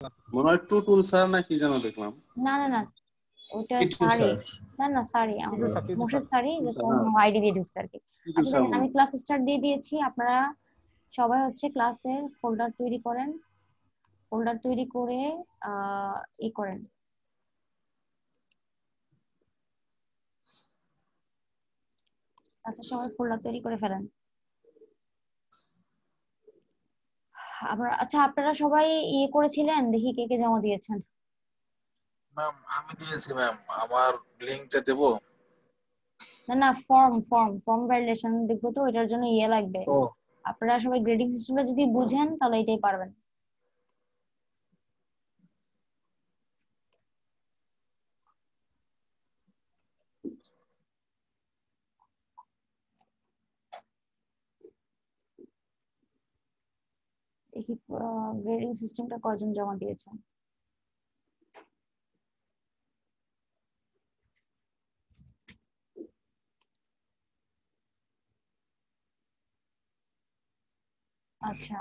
মনে হয় টুটুল স্যার না কি যেন দেখলাম। না না না, ওটা টিটু সারি। স্যার। না না, সারি টিটু আমাদের স্যার, টিটু মোর্শেদ স্যার। সারি, জাস্ট অন্য আইডি দিয়ে ঢুকছে আর কি। টিটু আচ্ছা স্যার দেখেন, মনে আমি হয়। ক্লাস স্টার্ট দিয়ে দিয়েছি, আপনারা সবাই হচ্ছে ক্লাসের ফোল্ডার তৈরি করেন। ফোল্ডার তৈরি করে ই করেন, ক্লাসের সবাই ফোল্ডার তৈরি করে ফেলেন। আচ্ছা, আপনারা সবাই ইয়ে করেছিলেন, দেখি কে কে জমা দিয়েছেন। ম্যাম আমি দিয়েছি ম্যাম, আমার লিংকটা দেবো? না না, ফর্ম ফর্ম ফর্ম ভ্যালিডেশন দেখবো তো, এটার জন্য ইয়ে লাগবে। ও আপনারা সবাই গ্রেডিং সিস্টেমটা যদি বুঝেন তাহলে এটাই পারবেন। দেখি গ্রেডিং সিস্টেমটা কয়জন জমা দিয়েছেন। আচ্ছা,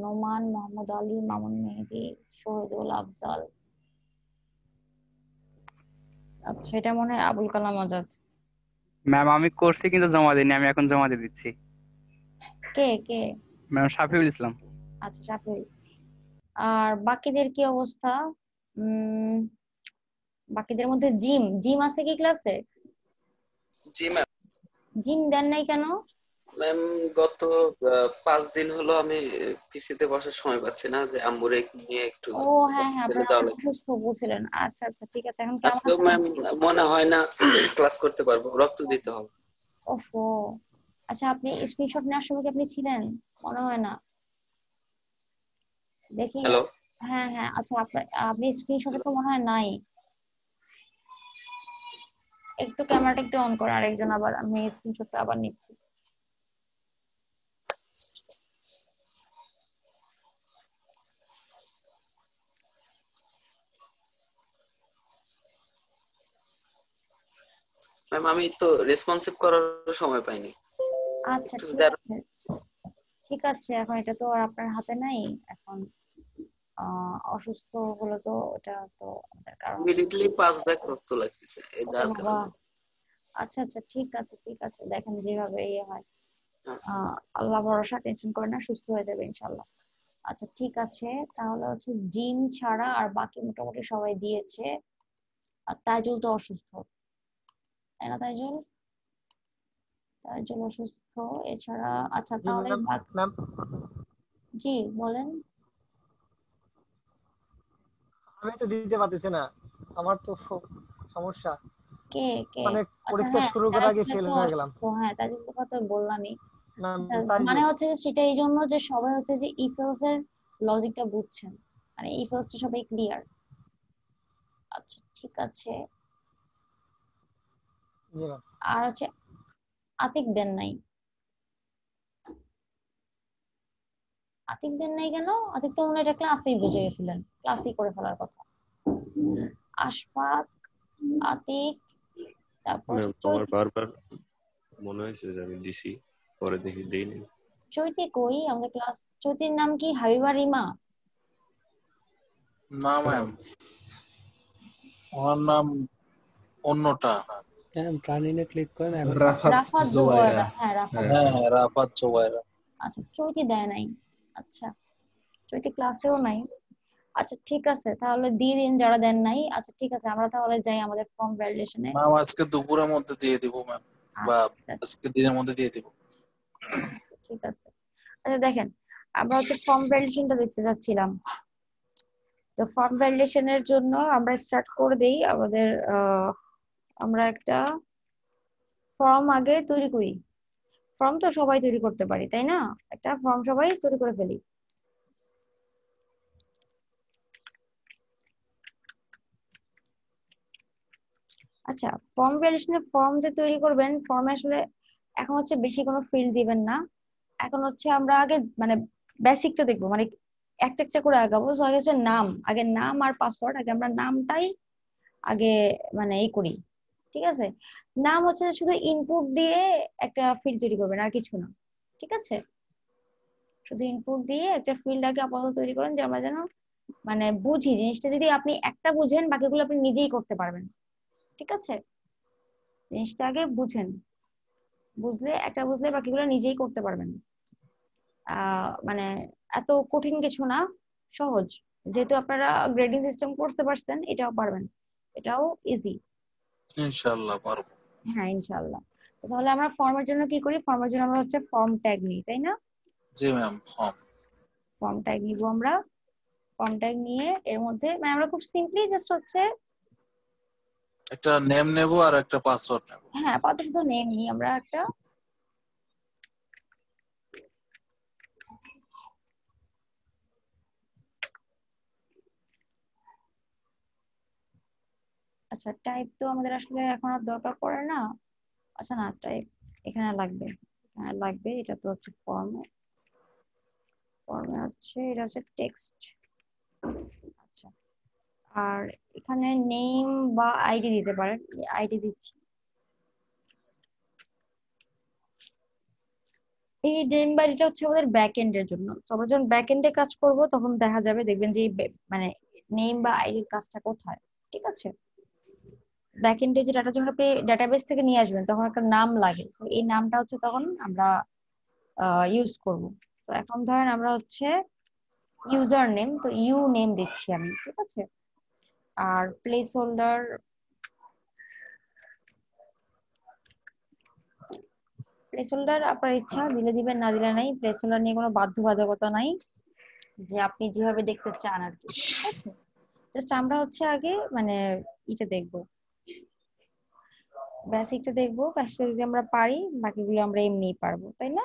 নোমান, মোহাম্মদ আলী, মামুন মেহেদি, শহীদুল, আফজাল। আচ্ছা, এটা মনে হয় আবুল কালাম আজাদ। ম্যাম আমি করছি কিন্তু জমা দিইনি, আমি এখন জমা দিয়ে দিচ্ছি। কে কে? ম্যাম শাফিউল ইসলাম। আচ্ছা, শাফিউল। আর বাকিদের কি অবস্থা? উম বাকিদের মধ্যে জিম, জিম আছে কি ক্লাসে? জি ম্যাম। জিম দেন নাই কেন? ম্যাম গত 5 দিন হলো আমি পিসিতে বসার সময় পাচ্ছি না, যে আম্মুরে নিয়ে একটু ও হ্যাঁ হ্যাঁ, চলে আপনারা যাওয়া অনেক লাগতেছে। অসুস্থ বলছিলেন। আচ্ছা আচ্ছা, ঠিক আছে, এখন কেমন আজকেও আছেন? ম্যাম মনে হয় না ক্লাস করতে পারবো, রক্ত দিতে হবে। ওফো। আচ্ছা, আপনি স্ক্রিনশট নেওয়ার সময় কি আপনি ছিলেন? মনে হয় না, দেখি। হ্যালো। হ্যাঁ হ্যাঁ, আচ্ছা, আপনি স্ক্রিনশটে তো মনে হয় নাই। একটু ক্যামেরাটা একটু অন করে আরেকজন, আবার আমি স্ক্রিনশটটা আবার নিচ্ছি। ম্যাম আমি তো রেসপন্সিভ করার সময় পাইনি, আচ্ছা, একটু ঠিক দেন। আছে ঠিক আছে, এখন এটা তো আর আপনার হাতে নাই। এখন অসুস্থ হলো তো, এটা তো আমাদের কারণ। ইমিডিয়েটলি 5 ব্যাগ রক্ত লাগতেছে, এই ওরে যার বাবা। কারণে। আচ্ছা আচ্ছা, ঠিক আছে ঠিক আছে, দেখেন যেভাবে ইয়ে হয়। হ্যাঁ। আল্লাহ ভরসা, টেনশন করেন না, সুস্থ হয়ে যাবে ইনশাল্লাহ। আচ্ছা ঠিক আছে, তাহলে হচ্ছে জিম ছাড়া আর বাকি মোটামুটি সবাই দিয়েছে। আর তাইজুল তো অসুস্থ, তাই না তাইজুল? তাইজুল অসুস্থ, এছাড়া আচ্ছা জি তাহলে ম্যাম। ম্যাম জি বলেন। আমি তো দিতে পারতেছি না, আমার তো সমস্যা। কে কে? মানে আচ্ছা পরীক্ষা হ্যাঁ, শুরু করার আগে তাইজুলের ফেল তো হয়ে গেলাম। অসুস্থ, হ্যাঁ তাইজুলের কথা বললামই। ম্যাম আচ্ছা, মানে তাইজুল। হচ্ছে যে সেটা এই জন্য যে সবাই হচ্ছে যে ইফেলস এর লজিকটা বুঝছেন, মানে ইফেলস টা সবাই ক্লিয়ার। আচ্ছা ঠিক আছে। জি ম্যাম। আর হচ্ছে আতিক দেন নাই। আতিক দেন নাই কেন? আতিক তো মনে হয় এটা ক্লাসেই বুঝে গেছিলেন, ক্লাসেই করে ফেলার কথা। আশফাক, আতিক, তারপর ম্যাম হচ্ছে আমার বারবার মনে হয়েছে যে আমি দিছি, পরে দেখি দেইনি। চৈতি কই আমাদের ক্লাস? চৈতির নাম কি হাবিবা রিমা? না ম্যাম, ওনার নাম অন্যটা। হ্যাঁ, প্রাণীনে ক্লিক করেন এখন। রাফাত রাফাত জোবাইরা। জুবাইরা, হ্যাঁ রাফাত হ্যাঁ। হ্যাঁ জুবাইরা। হ্যাঁ, রাফাত জোবাইরা। আচ্ছা, চৈতি দেয় নাই। আচ্ছা, চৈতি ক্লাসেও নাই। আচ্ছা ঠিক আছে, তাহলে দিয়ে দিন যারা দেন নাই। আচ্ছা ঠিক আছে, আমরা তাহলে যাই আমাদের ফর্ম ভ্যালিডেশনে। ম্যাম আজকে দুপুরের মধ্যে দিয়ে দিব ম্যাম, বা আচ্ছা ঠিক আছে আজকে দিনের মধ্যে দিয়ে দিব। ঠিক আছে। আচ্ছা দেখেন, আমরা হচ্ছে ফর্ম ভ্যালিডেশনটা দেখতে যাচ্ছিলাম। তো ফর্ম ভ্যালিডেশনের জন্য আমরা স্টার্ট করে দেই আমাদের আমরা একটা ফর্ম আগে তৈরি করি। ফর্ম তো সবাই তৈরি করতে পারি, তাই না? একটা ফর্ম সবাই তৈরি করে ফেলি। আচ্ছা, ফর্ম ভ্যালিডেশনের ফর্ম যে তৈরি করবেন, ফর্মে আসলে এখন হচ্ছে বেশি কোনো ফিল্ড দিবেন না। এখন হচ্ছে আমরা আগে মানে বেসিকটা দেখবো, মানে একটা একটা করে আগাবো। তো আগে হচ্ছে নাম, আগে নাম আর পাসওয়ার্ড, আগে আমরা নামটাই আগে মানে এই করি। ঠিক আছে, নাম হচ্ছে শুধু ইনপুট দিয়ে একটা ফিল্ড তৈরি করবেন, আর কিছু না। ঠিক আছে, শুধু ইনপুট দিয়ে একটা ফিল্ড আগে আপাতত তৈরি করেন, যে আমরা যেন মানে বুঝি জিনিসটা, যদি আপনি একটা বুঝেন বাকিগুলো আপনি নিজেই করতে পারবেন। ঠিক আছে, জিনিসটা আগে বুঝেন, বুঝলে বাকিগুলো নিজেই করতে পারবেন। মানে এত কঠিন কিছু না, সহজ। যেহেতু আপনারা গ্রেডিং সিস্টেম করতে পারছেন, এটাও পারবেন, এটাও ইজি। ইনশাআল্লাহ পারবো। হ্যাঁ ইনশাআল্লাহ। তাহলে আমরা ফর্মের জন্য কি করি, ফর্মের জন্য আমরা হচ্ছে ফর্ম ট্যাগ নিই, তাই না? জি ম্যাম। ফর্ম ট্যাগ নিব আমরা। ফর্ম ট্যাগ নিয়ে এর মধ্যে মানে আমরা খুব সিম্পলি জাস্ট হচ্ছে একটা নেম নেব আর একটা পাসওয়ার্ড নেব। হ্যাঁ আপাতত নেম নিই আমরা একটা। আচ্ছা টাইপ তো আমাদের আসলে এখন আর দরকার পড়ে না। আচ্ছা না, টাইপ এখানে লাগবে, এখানে লাগবে। এটা তো হচ্ছে ফর্মে, হচ্ছে এটা হচ্ছে টেক্সট। আচ্ছা, আর এখানে নেম বা আইডি দিতে পারেন, আইডি দিচ্ছি। এই নেম বা আইডিটা হচ্ছে আমাদের ব্যাক এন্ডের জন্য। তো আমরা যখন ব্যাক এন্ডে কাজ করব তখন দেখা যাবে, দেখবেন যে এই মানে নেম বা আইডির কাজটা কোথায়। ঠিক আছে, ব্যাক এন্ডে যে ডাটা যখন আপনি ডাটাবেস থেকে নিয়ে আসবেন তখন একটা নাম লাগে, তো এই নামটা হচ্ছে তখন আমরা ইউজ করব। তো এখন ধরেন আমরা হচ্ছে ইউজার নেম, তো ইউ নেম দিচ্ছি আমি। ঠিক আছে, আর প্লেস হোল্ডার, প্লেস হোল্ডার আপনার ইচ্ছা, দিলে দিবেন না দিলে নাই। প্লেস হোল্ডার নিয়ে কোনো বাধ্যবাধকতা নাই, যে আপনি যেভাবে দেখতে চান আর কি। ঠিক আছে, জাস্ট আমরা হচ্ছে আগে মানে এটা দেখবো, বেসিকটা দেখবো। বেসিকটা যদি আমরা পারি বাকিগুলো আমরা এমনিই পারবো, তাই না?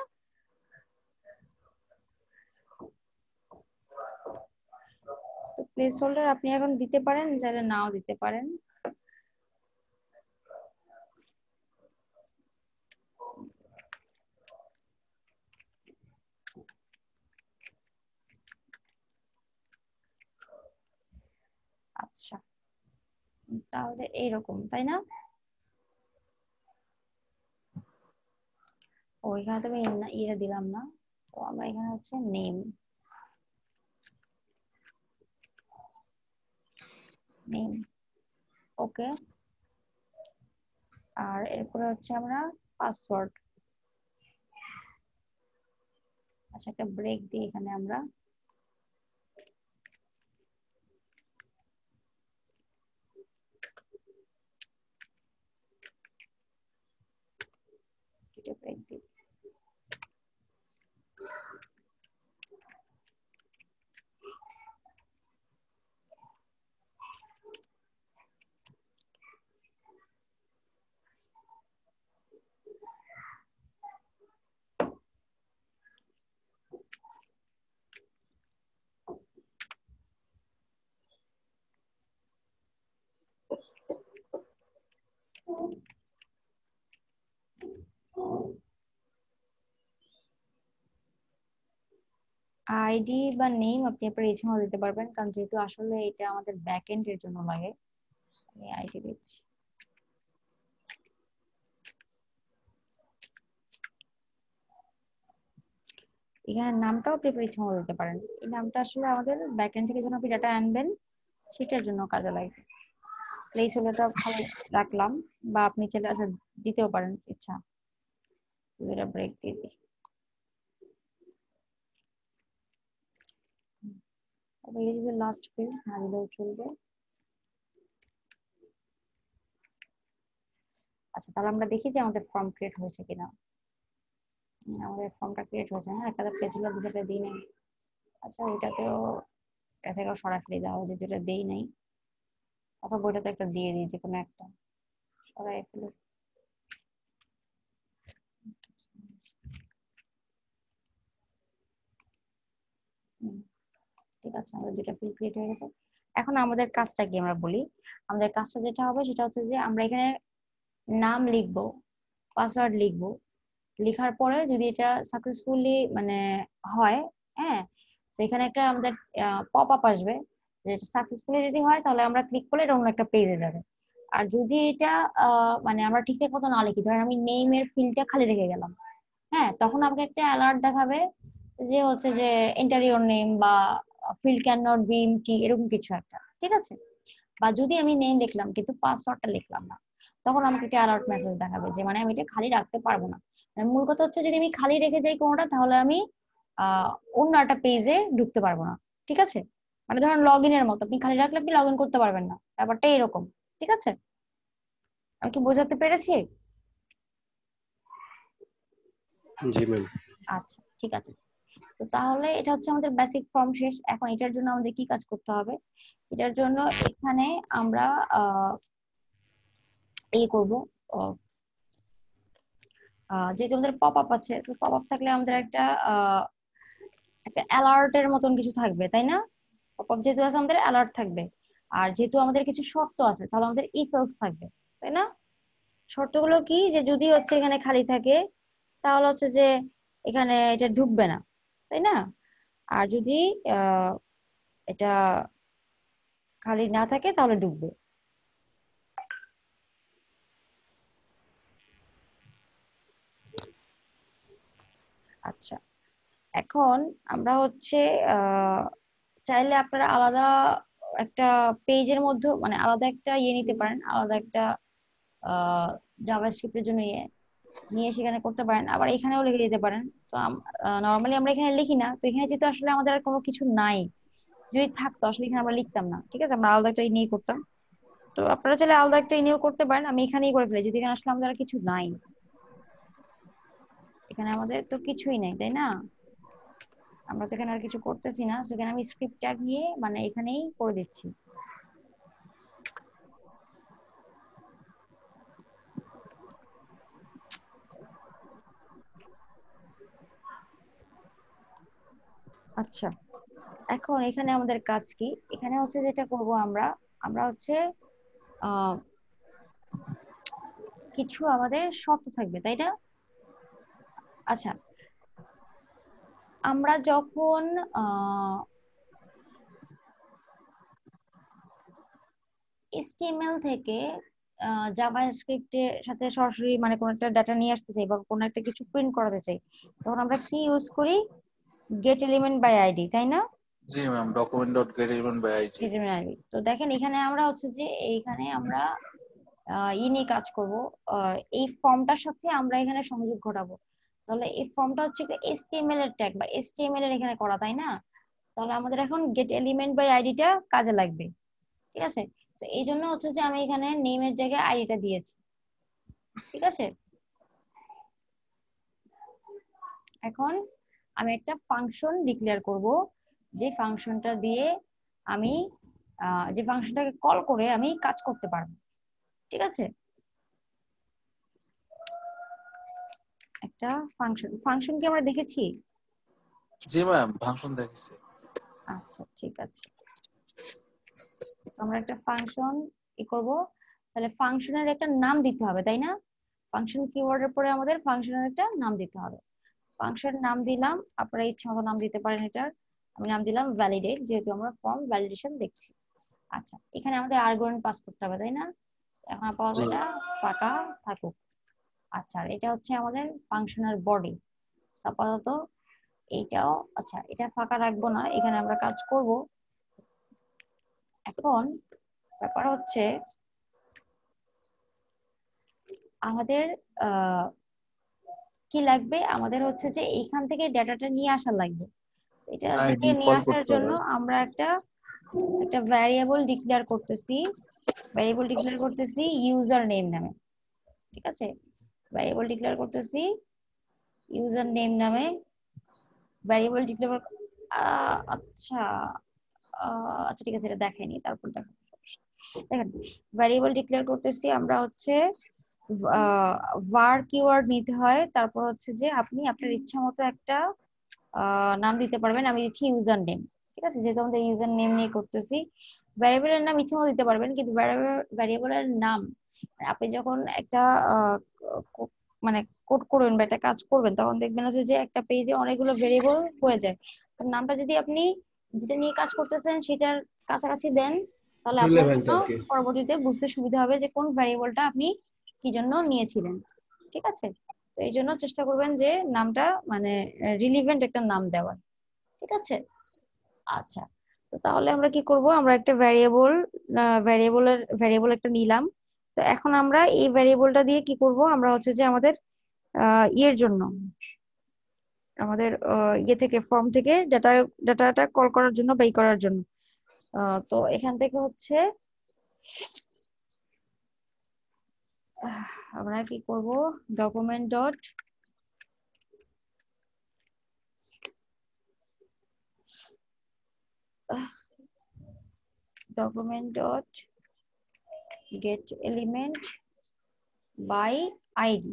তো প্লেস হোল্ডার আপনি এখন দিতে পারেন, চাইলে নাও দিতে পারেন। আচ্ছা, তাহলে এইরকম, তাই না? ও এখানে তো আমি ইয়ে দিলাম না, তো আমরা এখানে হচ্ছে নেম, নেম ওকে। আর এরপরে হচ্ছে আমরা পাসওয়ার্ড। আচ্ছা একটা ব্রেক দিই এখানে আমরা। এটা ব্রেক দিই। আইডি বা নেম আপনি আপনার ইচ্ছে মতো দিতে পারবেন, কারণ যেহেতু আসলে এটা আমাদের ব্যাক এন্ড এর জন্য লাগে। আমি আইডি দিচ্ছি। এখানে নামটাও আপনি আপনার ইচ্ছে মতো দিতে পারেন। এই নামটা আসলে আমাদের ব্যাক এন্ড থেকে যখন আপনি ডাটা আনবেন সেটার জন্য কাজে লাগবে। প্লেস হোল্ডারটা খালি রাখলাম, বা আপনি চাইলে আচ্ছা দিতেও পারেন ইচ্ছা। এটা ব্রেক দিয়ে দিই। তবে এই যে লাস্ট ফিল্ড না দিলেও চলবে। আচ্ছা তাহলে আমরা দেখি যে আমাদের ফর্ম ক্রিয়েট হয়েছে কিনা। আমাদের ফর্মটা ক্রিয়েট হয়েছে, হ্যাঁ একটা প্লেস হোল্ডার যেটা দিই নাই। আচ্ছা ওইটাতেও এটা থেকেও সরাসরি দেওয়া হয়েছে, যেটা দেই নাই, অথবা ওইটাতে একটা দিয়ে দিই, যে কোনো একটা সরাই ফেলে। ঠিক আছে, আমাদের দুইটা ফিল্ড ক্রিয়েট হয়ে গেছে। এখন আমাদের কাজটা কি আমরা বলি। আমাদের কাজটা যেটা হবে সেটা হচ্ছে যে আমরা এখানে নাম লিখবো, পাসওয়ার্ড লিখবো। লেখার পরে যদি এটা সাকসেসফুলি মানে হয়, হ্যাঁ, তো এখানে একটা আমাদের পপ আপ আসবে, যে সাকসেসফুলি যদি হয় তাহলে আমরা ক্লিক করলে এটা অন্য একটা পেজে যাবে। আর যদি এটা মানে আমরা ঠিকঠাক মতো না লিখি, ধরেন আমি নেমের ফিল্ডটা খালি রেখে গেলাম, হ্যাঁ, তখন আমাকে একটা অ্যালার্ট দেখাবে যে হচ্ছে যে এন্টার ইওর নেম বা field can not be empty, এরকম কিছু একটা, ঠিক আছে। বা যদি আমি নেম লিখলাম কিন্তু পাসওয়ার্ডটা লিখলাম না, তখন আমাকে একটা অ্যালার্ট মেসেজ দেখাবে যে মানে আমি এটা খালি রাখতে পারবো না। মানে মূল কথা হচ্ছে যদি আমি খালি রেখে যাই কোনোটা, তাহলে আমি অন্য একটা পেজে ঢুকতে পারবো না, ঠিক আছে। মানে ধরেন লগ ইনের মতো, আপনি খালি রাখলে আপনি লগ ইন করতে পারবেন না, ব্যাপারটা এরকম, ঠিক আছে। আমি কি বোঝাতে পেরেছি? জি ম্যাম। আচ্ছা ঠিক আছে। তো তাহলে এটা হচ্ছে আমাদের বেসিক ফর্ম শেষ। এখন এটার জন্য আমাদের কি কাজ করতে হবে? এটার জন্য এখানে আমরা এই করব, যেহেতু আমাদের পপ আপ আছে, তো পপ আপ থাকলে আমাদের একটা অ্যালার্টের মতন কিছু থাকবে, তাই না? পপ আপ যেহেতু আছে আমাদের অ্যালার্ট থাকবে। আর যেহেতু আমাদের কিছু শর্ত আছে, তাহলে আমাদের ইফ এলস থাকবে, তাই না? শর্তগুলো কি, যে যদি হচ্ছে এখানে খালি থাকে তাহলে হচ্ছে যে এখানে এটা ঢুকবে না, তাই না? আর যদি এটা খালি না থাকে তাহলে ঢুকবে। আচ্ছা, এখন আমরা হচ্ছে চাইলে আপনারা আলাদা একটা পেজের মধ্যে মানে আলাদা একটা নিতে পারেন, আলাদা একটা জাভাস্ক্রিপ্টের জন্য নিয়ে সেখানে করতে পারেন, আবার এখানেও লিখে দিতে পারেন। তো নর্মালি আমরা এখানে লিখি না, তো এখানে যেহেতু আসলে আমাদের আর কোনো কিছু নাই, যদি থাকতো আসলে এখানে আমরা লিখতাম না, ঠিক আছে, আমরা আলাদা একটা নিয়ে করতাম। তো আপনারা চাইলে আলাদা একটা নিয়েও করতে পারেন, আমি এখানেই করে ফেলি যদি এখানে আসলে আমাদের আর কিছু নাই। এখানে আমাদের তো কিছুই নাই, তাই না? আমরা তো এখানে আর কিছু করতেছি না, সেখানে আমি স্ক্রিপ্ট ট্যাগ নিয়ে মানে এখানেই করে দিচ্ছি। আচ্ছা, এখন এখানে আমাদের কাজ কি? এখানে হচ্ছে যেটা করব আমরা, আমরা হচ্ছে আহ কিছু আমাদের শর্ত থাকবে, তাই না? আচ্ছা, আমরা যখন HTML থেকে জাভাস্ক্রিপ্টের সাথে সরাসরি মানে কোন একটা ডাটা নিয়ে আসতে চাই বা কোন একটা কিছু প্রিন্ট করাতে চাই, তখন আমরা কি ইউজ করি? গেট এলিমেন্ট বাই আইডি, তাই না? জি ma'am, document dot get event by ID. Get element ID. তো দেখেন এখানে আমরা হচ্ছে যে এইখানে আমরা নিয়ে কাজ করব, এই ফর্মটার সাথে আমরা এখানে সংযোগ ঘটাবো। তাহলে এই ফর্মটা হচ্ছে একটা HTML এর ট্যাগ বা HTML এর এখানে করা, তাই না? তাহলে আমাদের এখন গেট এলিমেন্ট বাই আইডিটা কাজে লাগবে, ঠিক আছে। তো এই জন্য হচ্ছে যে আমি এখানে নেমের জায়গায় আইডিটা দিয়েছি, ঠিক আছে। এখন আমি একটা ফাংশন ডিক্লেয়ার করব, যে ফাংশনটা দিয়ে আমি যে ফাংশনটাকে কল করে আমি কাজ করতে পারবো, ঠিক আছে। একটা ফাংশন কি আমরা দেখেছি? জি ম্যাম, ফাংশন দেখেছি। আচ্ছা ঠিক আছে, তো আমরা একটা ফাংশন করব। তাহলে ফাংশনের একটা নাম দিতে হবে, তাই না? ফাংশন কিওয়ার্ডের পরে আমাদের ফাংশনের একটা নাম দিতে হবে। ফাংশন নাম দিলাম, আপনারা ইচ্ছা মতো নাম দিতে পারেন এটার। আমি নাম দিলাম ভ্যালিডেট, যেহেতু আমরা ফর্ম ভ্যালিডেশন দেখছি। আচ্ছা, এখানে আমাদের আর্গুমেন্ট পাস করতে হবে, তাই না? এখন আপাতত এটা ফাঁকা থাকুক। আচ্ছা, আর এটা হচ্ছে আমাদের ফাংশনের বডি আপাতত এইটাও। আচ্ছা, এটা ফাঁকা রাখবো না, এখানে আমরা কাজ করব। এখন ব্যাপার হচ্ছে আমাদের কি লাগবে, আমাদের হচ্ছে যে এইখান থেকে ডেটাটা নিয়ে আসা লাগবে। এটা থেকে আইডি নিয়ে কল আসার করতে জন্য হবে। আমরা একটা ভ্যারিয়েবল ডিক্লেয়ার করতেছি, ইউজার নেম নামে, ঠিক আছে। ভ্যারিয়েবল ডিক্লেয়ার করতেছি ইউজার নেম নামে, ভ্যারিয়েবল ডিক্লেয়ার। আচ্ছা আচ্ছা ঠিক আছে, এটা দেখাইনি, তারপর দেখেন। দেখেন, ভ্যারিয়েবল ডিক্লেয়ার করতেছি আমরা হচ্ছে var কিওয়ার্ড নিতে হয়, তারপর হচ্ছে যে আপনি আপনার ইচ্ছা মতো একটা নাম দিতে পারবেন। আমি দিচ্ছি ইউজার নেম, ঠিক আছে, যেহেতু আমাদের ইউজার নেম নিয়ে করতেছি। ভ্যারিয়েবলের নাম ইচ্ছা মতো দিতে পারবেন, কিন্তু ভ্যারিয়েবলের নাম আপনি যখন একটা মানে কোড করবেন বা একটা কাজ করবেন, তখন দেখবেন হচ্ছে যে একটা পেজে অনেকগুলো ভ্যারিয়েবল হয়ে যায়। তার নামটা যদি আপনি যেটা নিয়ে কাজ করতেছেন সেটার কাছাকাছি দেন, তাহলে আপনার জন্য পরবর্তীতে বুঝতে সুবিধা হবে যে কোন ভ্যারিয়েবলটা আপনি কি জন্য নিয়েছিলেন, ঠিক আছে। তো এই জন্য চেষ্টা করবেন যে নামটা মানে রিলিভেন্ট একটা নাম দেওয়ার, ঠিক আছে। আচ্ছা, তো তাহলে আমরা কি করব, আমরা একটা ভ্যারিয়েবল একটা নিলাম। তো এখন আমরা এই ভ্যারিয়েবলটা দিয়ে কি করব, আমরা হচ্ছে যে আমাদের ইয়ের জন্য, আমাদের ইয়ে থেকে ফর্ম থেকে ডাটাটা কল করার জন্য বা ই করার জন্য, তো এখান থেকে হচ্ছে আমরা কি করব, document dot get element by id। জি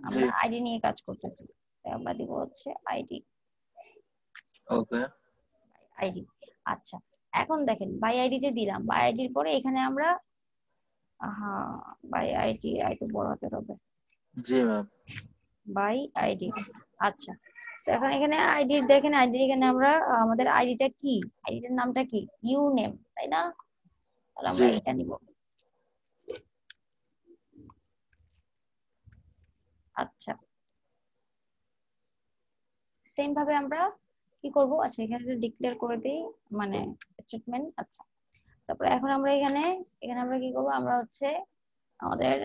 আমরা আইডি নিয়ে কাজ করতেছি, তাই আমরা দিব হচ্ছে আইডি। ওকে আইডি আচ্ছা, এখন দেখেন বাই আইডি যে দিলাম, বাই আইডির পরে এখানে আমরা বাই আইডি বড় হাতের হবে, জি ম্যাম বাই আইডি। আচ্ছা, তো এখন এখানে আইডি দেখেন, আইডি এখানে আমরা আমাদের আইডিটা কি, আইডিটার নামটা কি, ইউ নেম, তাই না? তাহলে আমরা জি এটা নিব। আচ্ছা, সেম ভাবে আমরা কি করব, আচ্ছা এখানে ডিক্লেয়ার করে দেই মানে স্টেটমেন্ট। আচ্ছা, তারপরে এখন আমরা এখানে আমরা কি করব, আমরা হচ্ছে আমাদের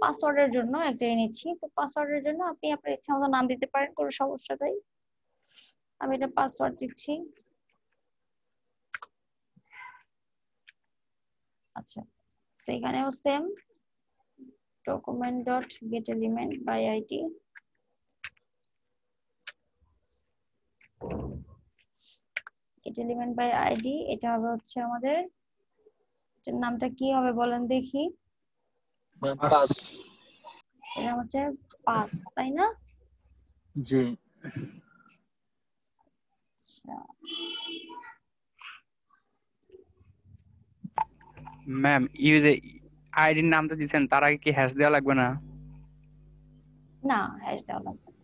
পাসওয়ার্ডের জন্য একটা নিচ্ছি। তো পাসওয়ার্ডের জন্য আপনি আপনার ইচ্ছা মতো নাম দিতে পারেন, কোনো সমস্যা নেই। আমি এটা পাসওয়ার্ড দিচ্ছি। আচ্ছা, সেখানেও same, document dot get element by ID. Get element by ID, এটা হবে হচ্ছে আমাদের, এটার নামটা কি হবে বলেন দেখি? ম্যাম পাস এটা হচ্ছে পাস, তাই না? জি আচ্ছা, ম্যাম আইডির নাম তো দিচ্ছেন, তার আগে কি হ্যাশ দেওয়া লাগবে না? না হ্যাশ দেওয়া লাগবে না।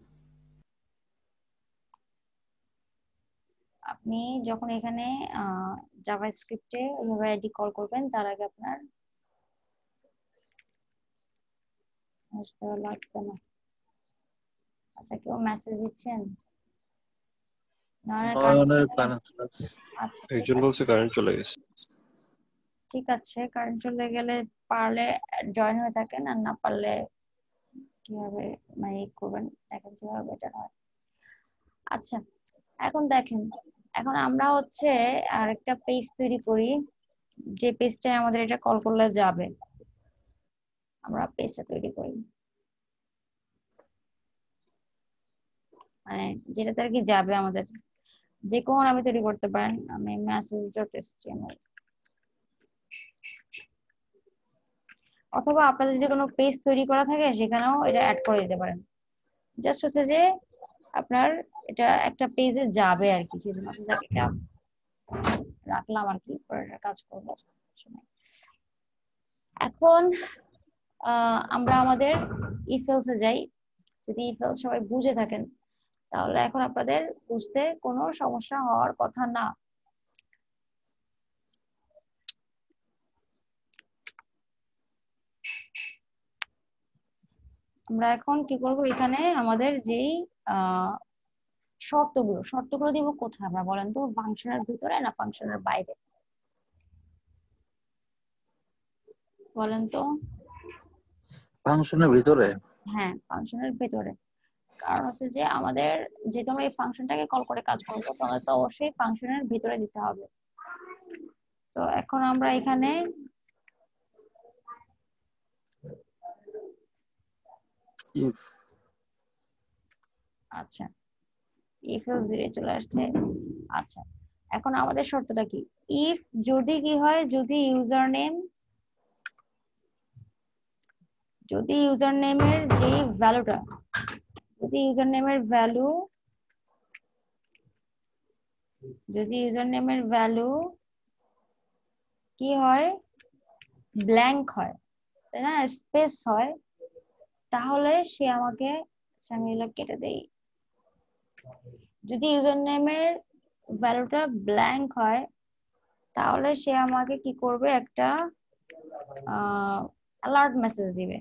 আপনি যখন এখানে জাভাস্ক্রিপ্টে ওইভাবে আইডি কল করবেন, তার আগে আপনার হ্যাশ দেওয়া লাগবে না। আচ্ছা, কেউ মেসেজ দিচ্ছেন? নয়নের কারেন্ট নয়নের চলে গেছে? কারেন্ট আচ্ছা একজন বলছে কারেন্ট চলে গেছে। ঠিক আছে, কারেন্ট চলে গেলে পারলে জয়েন হয়ে থাকেন, আর না পারলে কিভাবে মানে ই করবেন দেখেন যেভাবে বেটার হয়। আচ্ছা, এখন দেখেন, এখন আমরা হচ্ছে আরেকটা পেজ তৈরি করি, যে পেজটা আমাদের এটা কল করলে যাবে। আমরা পেজটা তৈরি করি, মানে যেটাতে আর কি যাবে আমাদের, যে কোনো নামে তৈরি করতে পারেন। আমি মেসেজ ডট এচটিএমএল, অথবা আপনাদের যদি কোনো পেজ তৈরি করা থাকে সেখানেও এটা অ্যাড করে দিতে পারেন। জাস্ট হচ্ছে যে আপনার এটা একটা পেজে যাবে আর কি, সেজন্য এটা রাখলাম আর কি, পরে এটা কাজ করবো। এখন আমরা আমাদের ইফ এলসে যাই। যদি ইফ এলস সবাই বুঝে থাকেন, তাহলে এখন আপনাদের বুঝতে কোনো সমস্যা হওয়ার কথা না। আমরা এখন কি করব, এখানে আমাদের যেই শর্তগুলো দিব কোথায়, আমরা বলেন তো, ফাংশনের ভিতরে না ফাংশনের বাইরে বলেন তো? ফাংশনের ভিতরে হ্যাঁ, ফাংশনের ভিতরে। কারণ হচ্ছে যে আমাদের যেহেতু আমরা এই ফাংশনটাকে কল করে কাজ করবো, তাহলে তো অবশ্যই ফাংশনের ভিতরে দিতে হবে। তো এখন আমরা এখানে ইফ আচ্ছা ইফ এলস দিয়ে চলে আসছে। আচ্ছা, এখন আমাদের শর্তটা কি, ইফ যদি কি হয়, যদি ইউজার নেমের যে ভ্যালুটা, যদি ইউজার নেমের ভ্যালু কি হয়, ব্ল্যাঙ্ক হয়, তাই না, স্পেস হয়, তাহলে সে আমাকে, আমি এগুলো কেটে দেই। যদি ইউজার নেমের ভ্যালুটা ব্ল্যাঙ্ক হয়, তাহলে সে আমাকে কি করবে, একটা অ্যালার্ট মেসেজ দিবে।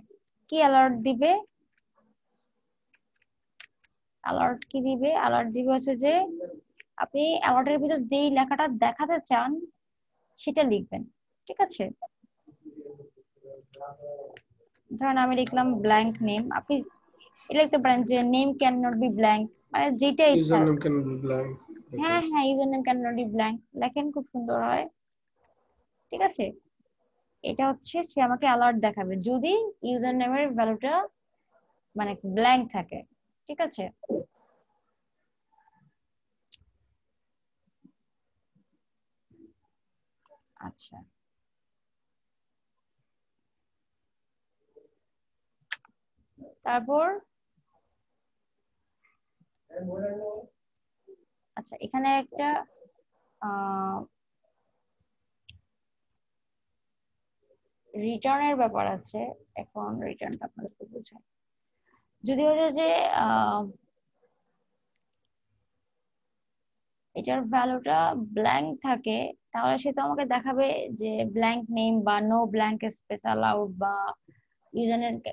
কি অ্যালার্ট দিবে? অ্যালার্ট কি দিবে? অ্যালার্ট দিবে হচ্ছে যে আপনি অ্যালার্টের ভিতর যেই লেখাটা দেখাতে চান সেটা লিখবেন, ঠিক আছে? ধরেন আমি লিখলাম ব্ল্যাঙ্ক নেম, আপনি এটা লিখতে পারেন যে name can not B blank, মানে যেটা ইচ্ছা। Username can be blank. হ্যাঁ হ্যাঁ, user name can not B blank লেখেন, খুব সুন্দর হয়, ঠিক আছে? এটা হচ্ছে সে আমাকে অ্যালার্ট দেখাবে যদি ইউজার নেমের ভ্যালুটা মানে ব্ল্যাঙ্ক থাকে, ঠিক আছে? আচ্ছা, তারপর আচ্ছা এখানে একটা রিটার্নের ব্যাপার আছে। এখন রিটার্নটা আপনাদেরকে বোঝাই। যদি হচ্ছে যে এটার ভ্যালুটা ব্ল্যাঙ্ক থাকে, তাহলে সে তো আমাকে দেখাবে যে ব্ল্যাঙ্ক নেম বা নো ব্ল্যাঙ্ক স্পেস অ্যালাউড বা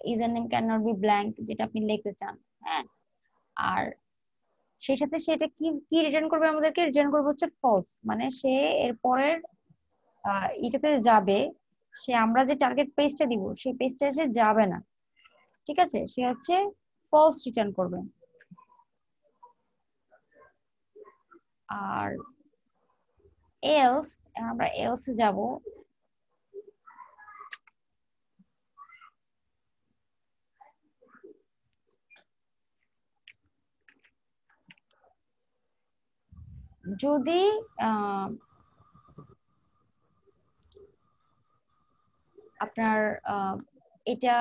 user name can not B blank, যেটা আপনি লিখতে চান। হ্যাঁ, আর সেই সাথে সেটা কি কি রিটার্ন করবে, আমাদেরকে রিটার্ন করবে হচ্ছে ফলস, মানে সে এর পরের এটাতে যাবে, সে আমরা যে টার্গেট পেজটা দিব সেই পেজটা সে যাবে না, ঠিক আছে? সে হচ্ছে ফলস রিটার্ন করবে। আর এলস, আমরা এলস যাব। যদি আপনার এটা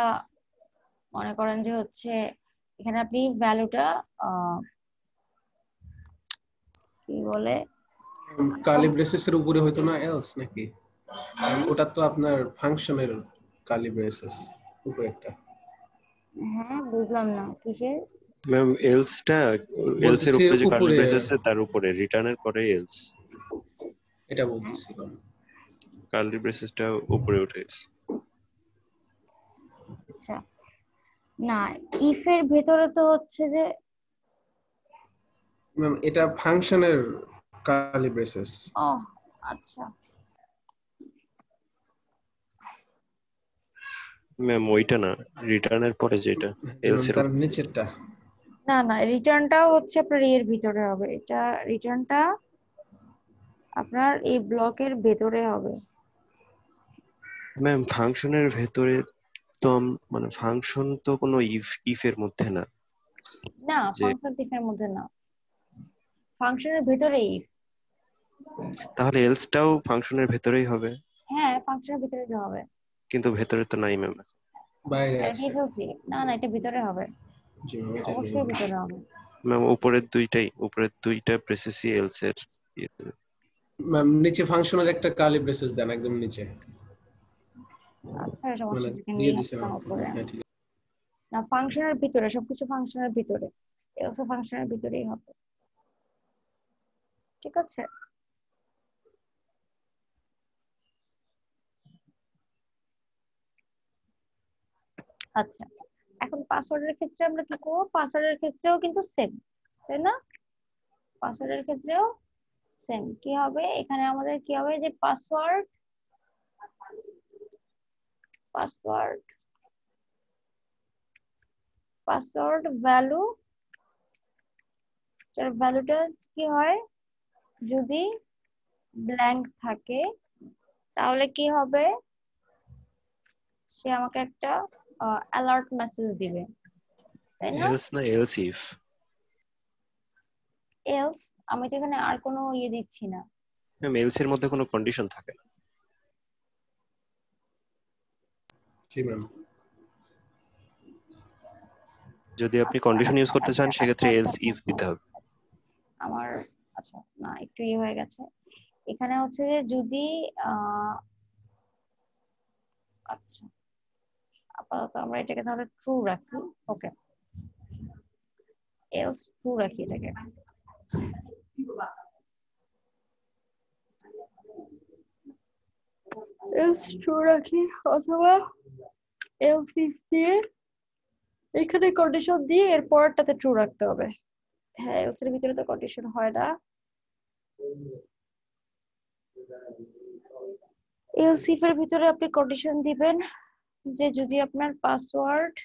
মনে করেন যে হচ্ছে এখানে আপনি ভ্যালুটা কি বলে কার্লি ব্রেসেসের উপরে হয়তো না এলস নাকি? ওটা তো আপনার ফাংশনের কার্লি ব্রেসেস উপরে একটা। হ্যাঁ বুঝলাম না কিসের। ম্যাম এলসটা এলস এর বলতেছি উপরে যে কার্লি উপরে, ব্রেস আছে তার উপরে রিটার্নের পরে এলস, এটা বলতেছিলাম। কার্লি ব্রেসেসটা উপরে উঠে গেছে। আচ্ছা না, ইফের ভেতরে তো হচ্ছে যে ম্যাম এটা ফাংশনের কার্লি ব্রেসেস। ও আচ্ছা, ম্যাম ওইটা না, রিটার্নের পরে যেটা এলস এর তার উপরে। নিচেরটা। না না, রিটার্নটাও হচ্ছে আপনার এর ভিতরে হবে, এটা রিটার্নটা আপনার এই ব্লকের ভেতরে হবে। ম্যাম ফাংশনের ভেতরে তো মানে ফাংশন তো কোনো ইফ এর মধ্যে না না, যে, ফাংশন ইফের মধ্যে না, ফাংশনের ভেতরে ইফ। তাহলে এলসটাও ফাংশনের ভেতরেই হবে, হ্যাঁ ফাংশনের ভিতরে হবে। কিন্তু ভেতরে তো নাই ম্যাম। বাইরে এটা আছে। কি বলছি? না না, এটা ভিতরে হবে, জি ম্যাম, এটা অবশ্যই ভিতরে হবে। ম্যাম উপরের দুইটা প্রেসেসই এলস এর ইয়েতে। ম্যাম নিচে ফাংশনের একটা কার্লি ব্রেসেস দেন একদম নিচে, আচ্ছা সমস্যা মানে নেই, দিয়ে নিয়ে দিছেন আসলাম আপনি। উপরে। হ্যাঁ ঠিক আছে। না, ফাংশনের ভিতরে, সবকিছু ফাংশনের ভিতরে, এলসও ফাংশনের ভিতরেই হবে, ঠিক আছে? আচ্ছা, এখন পাসওয়ার্ডের ক্ষেত্রে আমরা কি করবো? পাসওয়ার্ডের ক্ষেত্রেও কিন্তু সেম, তাই না? পাসওয়ার্ডের ক্ষেত্রেও সেম কি হবে, এখানে আমাদের কি হবে যে পাসওয়ার্ড পাসওয়ার্ড পাসওয়ার্ড ভ্যালু, তার ভ্যালুটা কি হয়, যদি ব্ল্যাঙ্ক থাকে তাহলে কি হবে, সে আমাকে একটা অ্যালার্ট মেসেজ দিবে, তাই না? এলস না এলস ইফ। এলস, আমি তো এখানে আর কোনো ইয়ে দিচ্ছি না। ম্যাম এলস এর মধ্যে কোনো কন্ডিশন থাকে না। জি ম্যাম। যদি আপনি আচ্ছা কন্ডিশন ইউজ করতে চান সেক্ষেত্রে এলস ইফ দিতে হবে। আমার আচ্ছা না, একটু ইয়ে হয়ে গেছে। এখানে হচ্ছে যে যদি আচ্ছা আপাতত আমরা এটাকে তাহলে ট্রু রাখি, ওকে, এলস ট্রু রাখি এটাকে। এলস ট্রু রাখি অথবা এলস ইফ দিয়ে এখানে কন্ডিশন দিয়ে এর পরেরটাতে ট্রু রাখতে হবে। হ্যাঁ, এলস এর ভিতরে তো কন্ডিশন হয় না, এলস ইফ এর ভিতরে আপনি কন্ডিশন দিবেন যে যদি আপনার পাসওয়ার্ড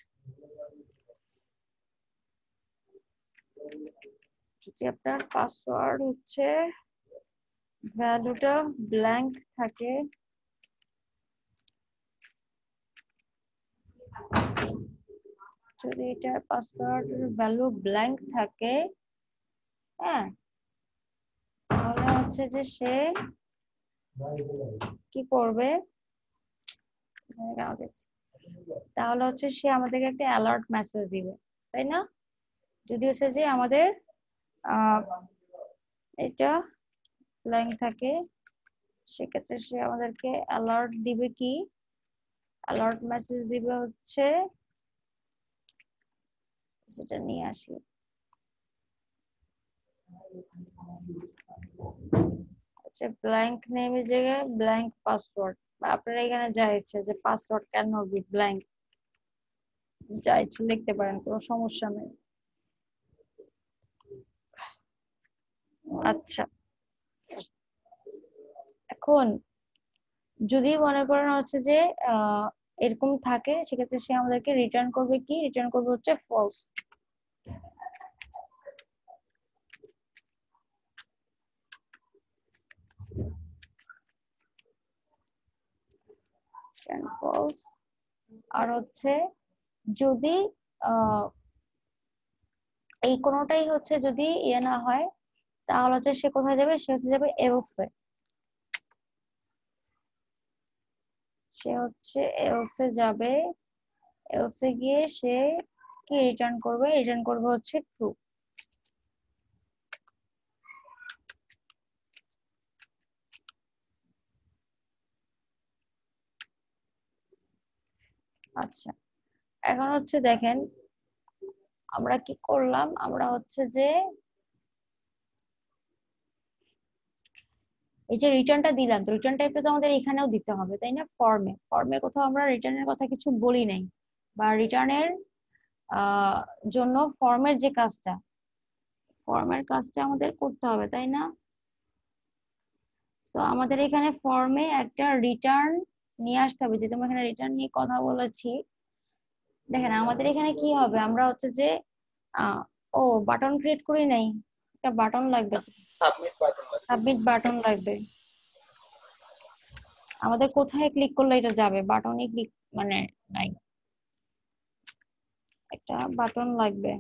হচ্ছে ভ্যালুটা ব্ল্যাঙ্ক থাকে, যদি এটা পাসওয়ার্ড ভ্যালু ব্ল্যাঙ্ক থাকে, হ্যাঁ, তাহলে হচ্ছে যে সে কি করবে, তাহলে হচ্ছে সে আমাদেরকে একটা অ্যালার্ট মেসেজ দিবে, তাই না? যদি হচ্ছে যে আমাদের এটা ব্ল্যাঙ্ক থাকে, সেক্ষেত্রে সে আমাদেরকে অ্যালার্ট দিবে, কি অ্যালার্ট মেসেজ দিবে হচ্ছে, সেটা নিয়ে আসি, হচ্ছে ব্ল্যাঙ্ক নেমের জায়গায় ব্ল্যাঙ্ক পাসওয়ার্ড, বা আপনারা এখানে যা ইচ্ছে যে password can not B blank, যা ইচ্ছে লিখতে পারেন, কোনো সমস্যা নেই। আচ্ছা, এখন যদি মনে করেন হচ্ছে যে এরকম থাকে, সেক্ষেত্রে সে আমাদেরকে রিটার্ন করবে, কি রিটার্ন করবে হচ্ছে ফলস। ফলস। আর হচ্ছে যদি এই কোনোটাই হচ্ছে যদি ইয়ে না হয়, তাহলে হচ্ছে সে কোথায় যাবে, সে হচ্ছে যাবে এলসে, সে হচ্ছে এলসে যাবে, এলসে গিয়ে সে কি রিটার্ন করবে, রিটার্ন করবে হচ্ছে ট্রু। আচ্ছা, এখন হচ্ছে দেখেন আমরা কি করলাম, আমরা হচ্ছে যে এই যে রিটার্নটা দিলাম, তো রিটার্ন টাইপটা তো আমাদের এখানেও দিতে হবে, তাই না? ফর্মে কোথাও আমরা রিটার্নের কথা কিছু বলি নাই, বা রিটার্নের জন্য ফর্মের কাজটা আমাদের করতে হবে, তাই না? তো আমাদের এখানে ফর্মে একটা রিটার্ন নিয়ে আসতে হবে, যেহেতু আমরা এখানে রিটার্ন নিয়ে কথা বলেছি। দেখেন আমাদের এখানে কি হবে, আমরা হচ্ছে যে ও বাটন ক্রিয়েট করি নাই, একটা বাটন লাগবে, সাবমিট বাটন লাগবে। আমাদের কোথায় ক্লিক করলে এটা যাবে, বাটনে ক্লিক মানে নাই, একটা বাটন লাগবে,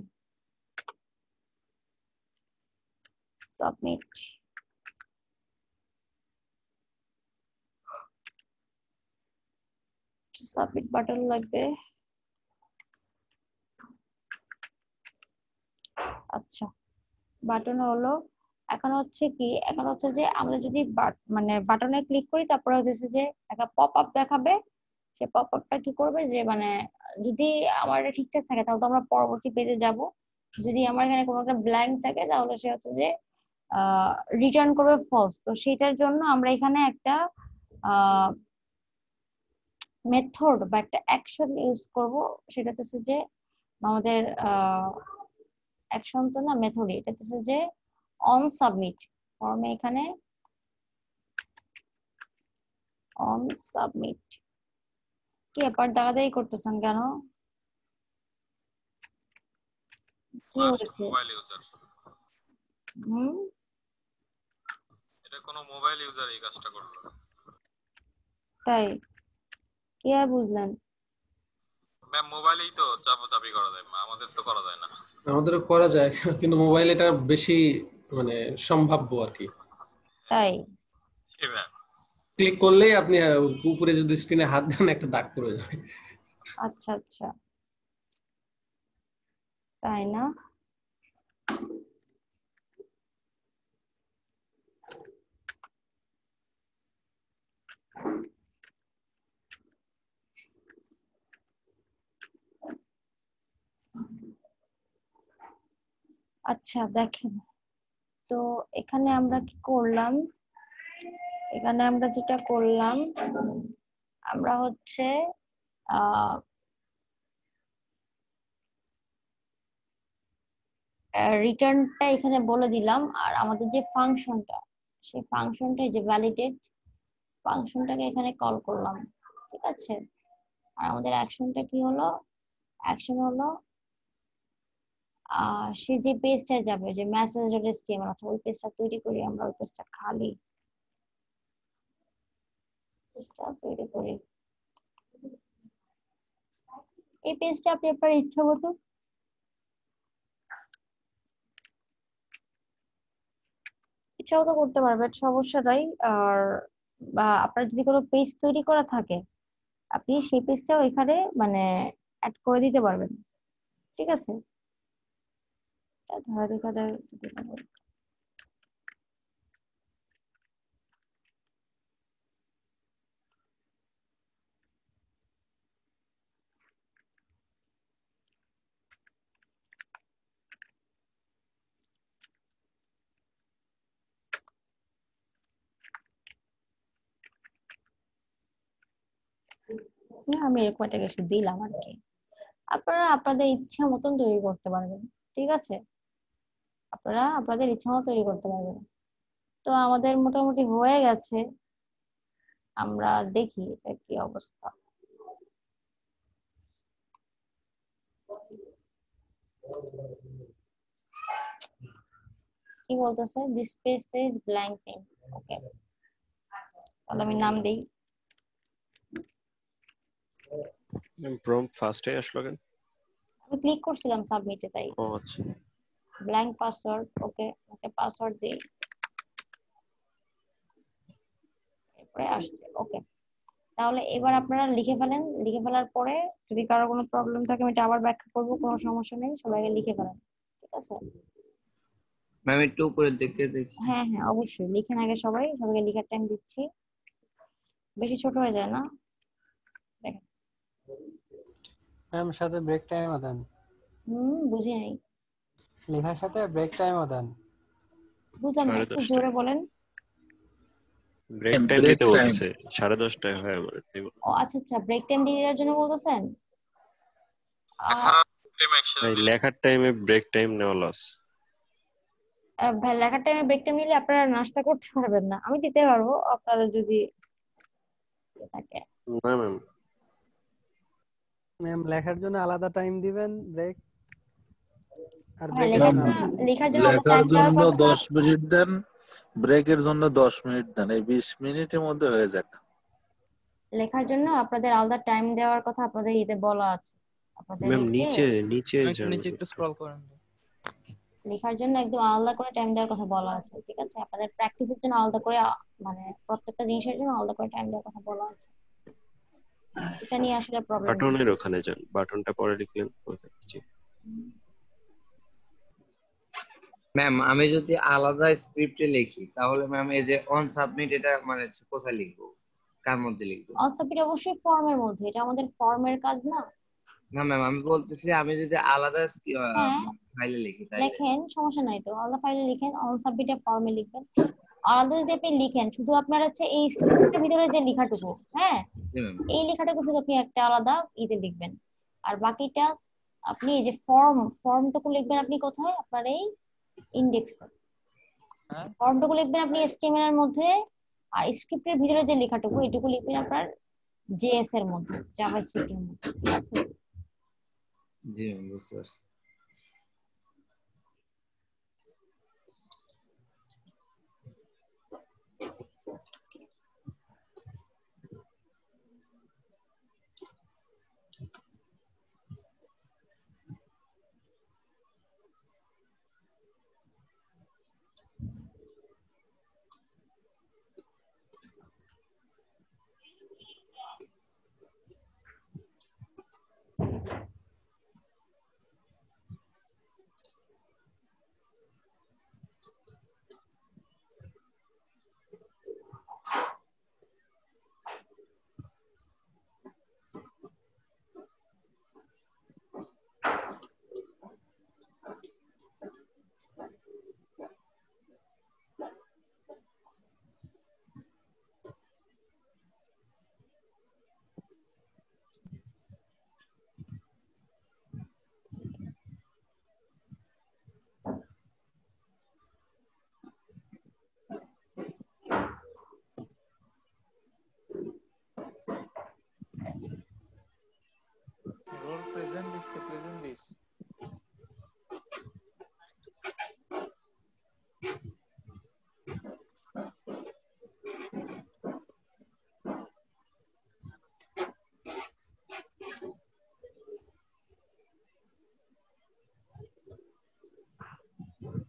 সাবমিট। সাবমিট বাটন লাগবে। আচ্ছা, বাটন হলো, এখন হচ্ছে কি, এখন হচ্ছে যে আমরা যদি মানে বাটনে ক্লিক করি, তারপরে হচ্ছে যে একটা পপ আপ দেখাবে, সে পপ আপটা কি করবে, যে মানে যদি আমার এটা ঠিকঠাক থাকে তাহলে তো আমরা পরবর্তী পেজে যাব, যদি আমার এখানে কোনো একটা ব্ল্যাঙ্ক থাকে তাহলে সে হচ্ছে যে রিটার্ন করবে ফলস। তো সেটার জন্য আমরা এখানে একটা মেথড বা একটা অ্যাকশন ইউজ করব, সেটা হচ্ছে যে আমাদের অ্যাকশন তো না, মেথড, এটা হচ্ছে যে অন সাবমিট ফর্মে, এখানে অন সাবমিট। কি ব্যাপার, দাঁড়াদাঁড়ি করতেছেন কেন? কি হয়েছে? মোবাইল ইউজার, হুম, এটা কোনো মোবাইল ইউজার এই কাজটা করলো। তাই কি আর বুঝলেন? ম্যাম মোবাইলেই তো চাপাচাপি করা যায়, আমাদের তো করা যায় না। আমাদেরও করা যায়, কিন্তু মোবাইল এটা বেশি মানে সম্ভাব্য আর কি। তাই ম্যাম ক্লিক করলেই আপনি উপরে যদি স্ক্রিনে হাত দেন একটা দাগ পড়ে যাবে। আচ্ছা আচ্ছা, তাই না? আচ্ছা দেখেন, তো এখানে আমরা কি করলাম, এখানে আমরা যেটা করলাম, আমরা হচ্ছে রিটার্নটা এখানে বলে দিলাম, আর আমাদের যে ফাংশনটা, সেই ফাংশনটা যে ভ্যালিডেট ফাংশনটাকে এখানে কল করলাম, ঠিক আছে। আর আমাদের অ্যাকশনটা কি হলো? অ্যাকশন হলো সে যে পেজটা যাবে, যে message.html, আচ্ছা ওই পেজটা তৈরি করি আমরা, ওই পেজটা খালি পেজটা তৈরি করি। এই পেজটা আপনি আপনার ইচ্ছা মতো করতে পারবেন, সমস্যা নাই। আর বা আপনার যদি কোনো পেজ তৈরি করা থাকে, আপনি সেই পেজটাও এখানে মানে অ্যাড করে দিতে পারবেন, ঠিক আছে। ধরেন এখানে আমি এরকম একটা কিছু দিলাম আর কি। আপনারা আপনাদের ইচ্ছা মতন তৈরি করতে পারবেন, ঠিক আছে। আপনারা আপনাদের ইচ্ছা মতো তৈরি করতে পারবেন। তো আমাদের মোটামুটি হয়ে গেছে, আমরা দেখি এটা কি অবস্থা। কি বলতেছে? This page is blank name. Okay, তাহলে আমি নাম দেই। প্রম্পট ফার্স্টে আসলো কেন? আমি ক্লিক করছিলাম সাবমিটে, তাই। ও আচ্ছা, ব্ল্যাঙ্ক পাসওয়ার্ড। ওকে, একটা পাসওয়ার্ড দিই, এরপরে আসছে। ওকে, তাহলে এবার আপনারা লিখে ফেলেন। লিখে ফেলার পরে যদি কারো কোনো প্রবলেম থাকে আমি এটা আবার ব্যাখ্যা করবো, কোনো সমস্যা নেই, সবাইকে লিখে ফেলেন, ঠিক আছে। ম্যাম একটু উপরে দেখে দেখি। হ্যাঁ হ্যাঁ, অবশ্যই লিখেন আগে সবাই, সবাইকে লিখার টাইম দিচ্ছি। বেশি ছোট হয়ে যায় না, দেখেন। ম্যাম সাথে ব্রেক টাইমও দেন। বুঝি নাই। লেখার সাথে ব্রেক টাইমও দেন। বুঝলাম না, একটু জোরে বলেন। ব্রেক টাইম দিতে বলতেছে 10:30টায় হয় আমাদের। ও আচ্ছা আচ্ছা, ব্রেক টাইম দিয়ে দেওয়ার জন্য বলতেছেন। ভাই লেখার টাইমে ব্রেক টাইম নেওয়া লস। ভাই লেখার টাইমে ব্রেক টাইম নিলে আপনারা নাস্তা করতে পারবেন না। আমি দিতে পারবো আপনাদের যদি থাকে। না ম্যাম, ম্যাম লেখার জন্য আলাদা টাইম দিবেন ব্রেক, আর হ্যাঁ, ব্রেকের জন্য লেখার জন্য লেখার জন্য 10 মিনিট দেন, ব্রেকের জন্য 10 মিনিট দেন, এই 20 মিনিটের মধ্যে হয়ে যাক। লেখার জন্য আপনাদের আলাদা টাইম দেওয়ার কথা আপনাদের ইতে বলা আছে। আপনাদের ম্যাম নিচে নিচে যান একটু স্ক্রল করেন। লেখার জন্য একদম আলাদা করে টাইম দেওয়ার কথা বলা আছে, ঠিক আছে। আপনাদের প্র্যাকটিসের জন্য আলাদা করে মানে প্রত্যেকটা জিনিসের জন্য আলাদা করে টাইম দেওয়ার কথা বলা আছে। এটা নিয়ে আসলে প্রবলেম নেই। বাটনের ওখানে যান, বাটনটা পরে লিখলেন। ম্যাম আমি যদি আলাদা স্ক্রিপ্টে লিখি তাহলে ম্যাম এই যে অন সাবমিট এটা মানে কোথায় লিখবো, কার মধ্যে লিখবো? অন সাবমিট অবশ্যই ফর্মের মধ্যে, এটা আমাদের ফর্মের কাজ না। না ম্যাম আমি বলতেছি আমি যদি আলাদা হ্যাঁ ফাইলে লিখি তাহলে? লেখেন, সমস্যা নাই তো, আলাদা ফাইলে লিখেন, অন সাবমিট ফর্মে লিখবেন। আলাদা যদি আপনি লিখেন, শুধু আপনার হচ্ছে এই স্ক্রিপ্টের ভিতরে যে লেখাটুকু, হ্যাঁ এই লেখাটুকু শুধু আপনি একটা আলাদা ইতে লিখবেন। আর বাকিটা আপনি এই যে ফর্মটুকু লিখবেন আপনি কোথায়? আপনার এই ইন্ডেক্সে ফর্মটুকু লিখবেন আপনি এচটিএমএল এর মধ্যে। আর স্ক্রিপ্টের ভিতরে যে লেখাটুকু এটুকু লিখবেন আপনার জেএস এর মধ্যে, জাভাস্ক্রিপ্ট এর মধ্যে, ঠিক আছে। জি ম্যাম বুঝতে পারছি।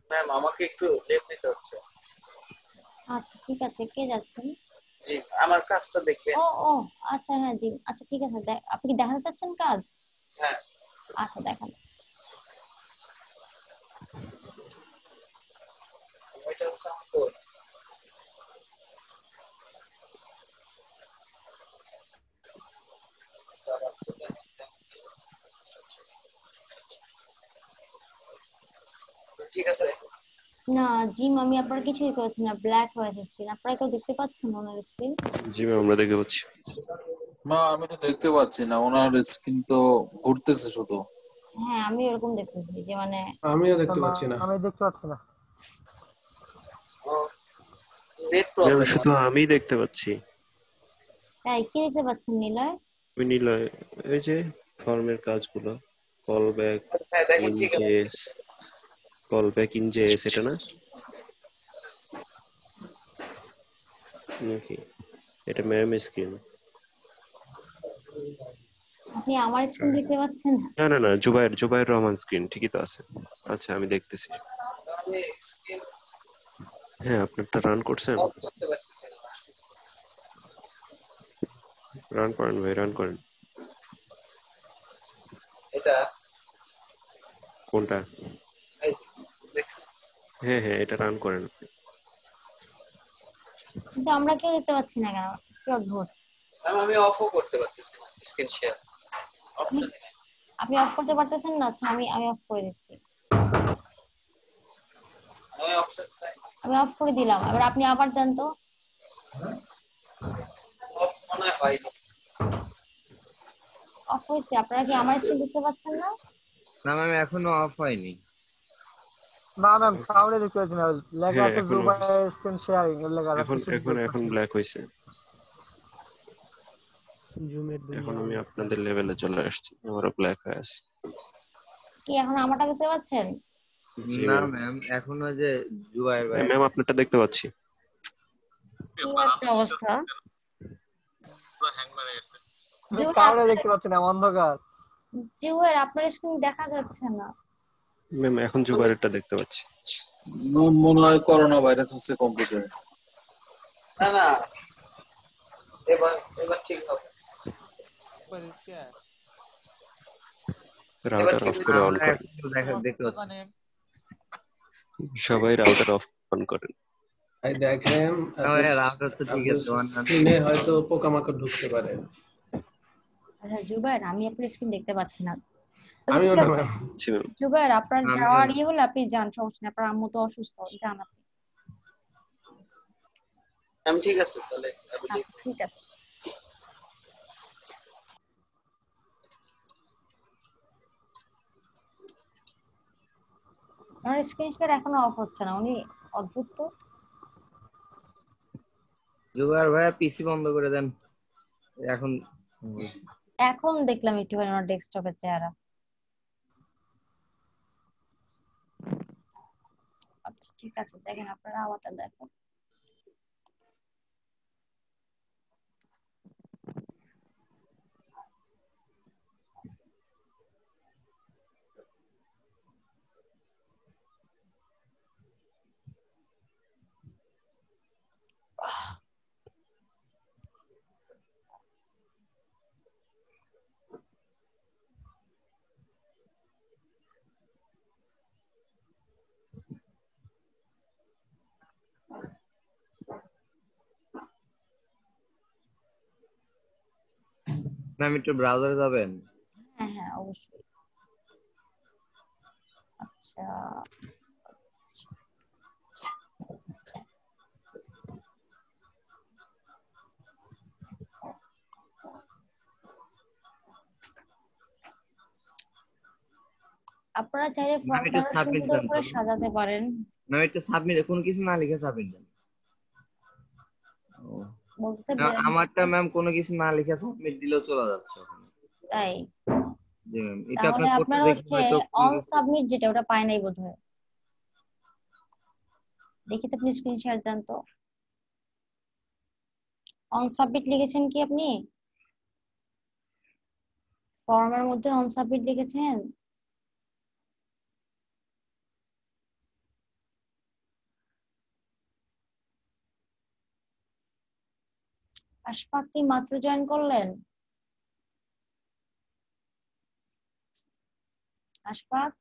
ম্যাম আমাকে একটু লিভ নিতে হচ্ছে। আচ্ছা ঠিক আছে, কে যাচ্ছেন? জি, আমার কাজটা দেখবেন। ও ও আচ্ছা, হ্যাঁ জি, আচ্ছা ঠিক আছে, আপনি কি দেখাতে চাচ্ছেন কাজ? হ্যাঁ, আচ্ছা দেখান। এটা হচ্ছে আমার কোড। স্যার আপনি ঠিক আছে। না জিম, আমি আপনার কিছুই করছি না, ব্ল্যাক হয়েছে স্ক্রিন। আপনারা কেউ দেখতে পাচ্ছেন ওনার স্ক্রিন? জি ম্যাম, আমরা দেখতে পাচ্ছি। না, আমি তো দেখতে পাচ্ছি না, ওনার স্ক্রিন তো ঘুরতেছে শুধু। হ্যাঁ আমি এরকম দেখতেছি যে মানে আমিও দেখতে পাচ্ছি না। আমি দেখতে পাচ্ছি না। Net ma'am problem. শুধু আমি দেখতে পাচ্ছি। তাই কি দেখতে পাচ্ছেন নিলয়? ওই নিলয়, ওই যে ফর্মের কাজগুলো, কল ব্যাক হ্যাঁ দেখেন ইন ঠিক আছে। JS, call back in JS, এটা না নাকি? এটা ম্যাম স্ক্রিন। আপনি আমার স্ক্রিন দেখতে পাচ্ছেন না? না না না, জুবায়ের রহমান স্ক্রিন ঠিকই তো আছে। আচ্ছা আমি দেখতেছি। আমি স্ক্রিন হ্যাঁ, আপনি একটা রান করছেন? অফ করতে পারতেছি না। রান করেন ভাই, রান করেন। এটা কোনটা? এই যে, দেখছেন? হ্যাঁ হ্যাঁ, এটা রান করেন আপনি। কিন্তু আমরা কেউ দেখতে পাচ্ছি না কেন? কি অদ্ভুত। আমি অফও করতে পারতেছি না স্ক্রিন শেয়ার অপশন। আপনি অফ করতে পারতেছেন না? আচ্ছা আমি অফ করে দিচ্ছি। আমি অপশন আমি অফ করে দিলাম, এবার আপনি আবার দেন তো। অফ মনে হয়নি। অফ হয়েছে? আপনারা কি আমার স্ক্রিন দেখতে পাচ্ছেন না? না ম্যাম, এখনো অফ হয়নি। না ম্যাম, তাহলে দেখতে পাচ্ছি না। লেখা হ্যাঁ আছে এখন জুবাইর স্ক্রিন শেয়ারিং এর লেখা আছে, এখন কিছু এখন দেখতে এখন পাচ্ছি না। ব্ল্যাক হয়েছে। জুমের এখন দুনিয়া। আমি আপনাদের লেভেলে চলে আসছি, আমারও ব্ল্যাক হয়ে আছে। কি এখন আমারটা দেখতে পাচ্ছেন? জি না ম্যাম। ম্যাম, এখনো যে জুবাইর ভাই। ম্যাম আপনারটা দেখতে পাচ্ছি। কি একটা অবস্থা। পুরো হ্যাং মেরে গেছে। কারণে দেখতে পাচ্ছি না, অন্ধকার। জিওয়ের আপনার স্ক্রিন দেখা যাচ্ছে না। ম্যাম এখন জুবায়েরটা দেখতে পাচ্ছি। মনে হয় করোনা ভাইরাস হচ্ছে কম্পিউটারে। না না, এবার এবার ঠিক হবে। এবার রাউটার ঠিক অফ হয়েছে। করে অন আমরা করেন। এখনো দেখতে পাচ্ছি। সবাই রাউটার অফ অন করেন। এই দেখেন রাউটার তো ঠিক আছে, স্ক্রিনে হয়তো পোকামাকড় ঢুকতে পারে। আচ্ছা জুবায়ের, আমি আপনার স্ক্রিন দেখতে পাচ্ছি না। আচ্ছা আমিও ঠিক না আছে ম্যাম। জি ম্যাম। জুবায়ের, আপনার আমিও যাওয়ার না। হলে আপনি যান, সমস্যা নেই। আপনার আম্মু তো অসুস্থ, যান আপনি। আমি ঠিক আছে তাহলে। আচ্ছা ঠিক আছে। আমার স্ক্রিন শেয়ার এখনো অফ হচ্ছে না, উনি অদ্ভুত তো। জুবাইর ভাইয়া পিসি বন্ধ করে দেন এখন। এখন দেখলাম একটুখানি ওনার ডেস্কটপের চেহারা। আচ্ছা ঠিক আছে, দেখেন আপনারা আমারটা দেখেন। ম্যাম একটু ব্রাউজারে যাবেন। হ্যাঁ হ্যাঁ অবশ্যই। আচ্ছা আপনারা চাইলে ম্যাম একটু ফর্মটা সাবমিট সুন্দর দেন তো। করে সাজাতে পারেন। ম্যাম একটু সাবমিট, কোনো কিছু না লিখে সাবমিট দেন। বলতেছে আমারটা ম্যাম কোনো কিছু না লিখে সাবমিট দিলেও চলে যাচ্ছে ওখানে। তাই? জি ম্যাম, এটা তাহলে আপনার কোডটা আপনার দেখে হচ্ছে হয়তো অন সাবমিট, যেটা ওটা পায় নাই বোধহয়। দেখি তো আপনি স্ক্রিন শেয়ার দেন তো। অন সাবমিট লিখেছেন কি আপনি? ফর্মের মধ্যে অন সাবমিট লিখেছেন? আশফাক কি মাত্র জয়েন করলেন? আশফাক